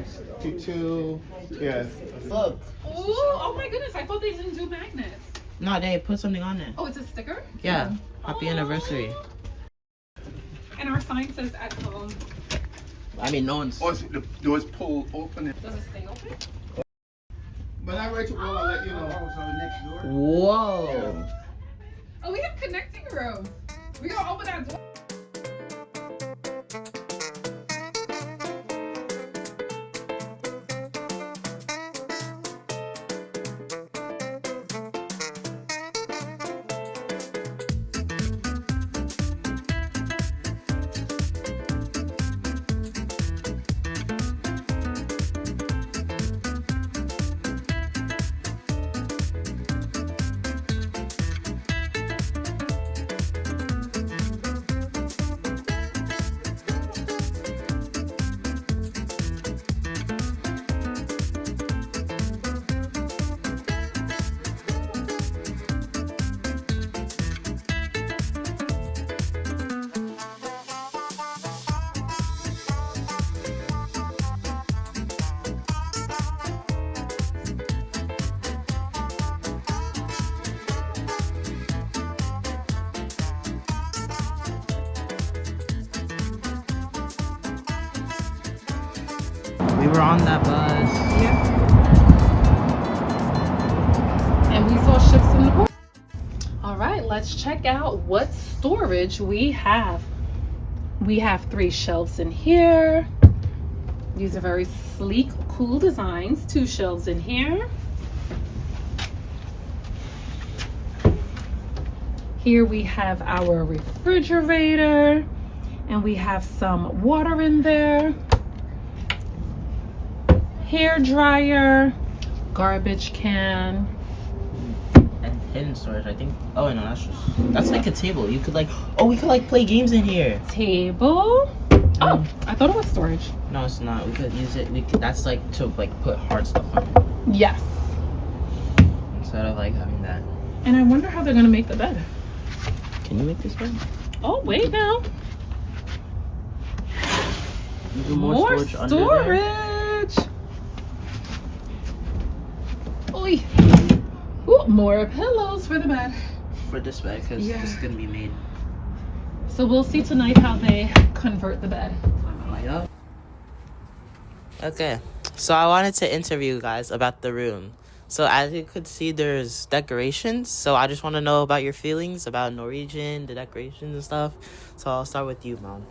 52. Yes. Look. Ooh, oh my goodness, I thought they didn't do magnets. No, they put something on it. Oh, it's a sticker? Yeah. Happy anniversary. And our sign says at home. I mean, no one's. Oh, the doors pull open. Does it stay open? But I'm ready to go. I'll let you know. Next door. Whoa. Oh, we have connecting rooms. We gonna open that door. We were on that bus. Yeah. And we saw ships in the port. All right, let's check out what storage we have. We have 3 shelves in here. These are very sleek, cool designs. 2 shelves in here. Here we have our refrigerator, and we have some water in there. Hair dryer, garbage can. And hidden storage, I think. Oh, no, that's like a table. You could we could play games in here. Table. Oh, I thought it was storage. No, it's not. We could use it. That's to put hard stuff on it. Yes. Instead of having that. And I wonder how they're gonna make the bed. Can you make this bed? Oh, wait now. Even More storage under there. Oy. Ooh, more pillows for the bed. For this bed, because Yeah. this is gonna be made. So we'll see tonight how they convert the bed. Yup. Okay, so I wanted to interview you guys about the room. So as you could see, there's decorations. So I just want to know about your feelings about Norwegian, the decorations and stuff. So I'll start with you, Mom.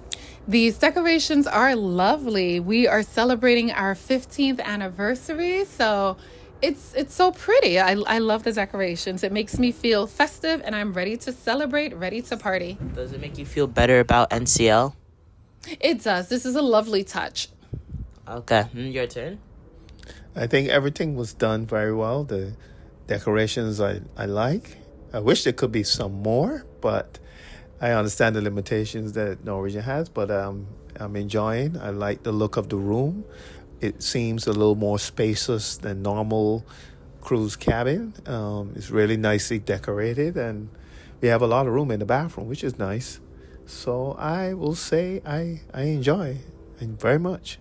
These decorations are lovely. We are celebrating our 15th anniversary, so it's so pretty. I love the decorations. It makes me feel festive, and I'm ready to celebrate, ready to party. Does it make you feel better about NCL? It does. This is a lovely touch. Okay, your turn. I think everything was done very well. The decorations I like. I wish there could be some more, but I understand the limitations that Norwegian has, but I'm enjoying. I like the look of the room. It seems a little more spacious than normal cruise cabin. It's really nicely decorated, and we have a lot of room in the bathroom, which is nice. So I will say I enjoy it very much.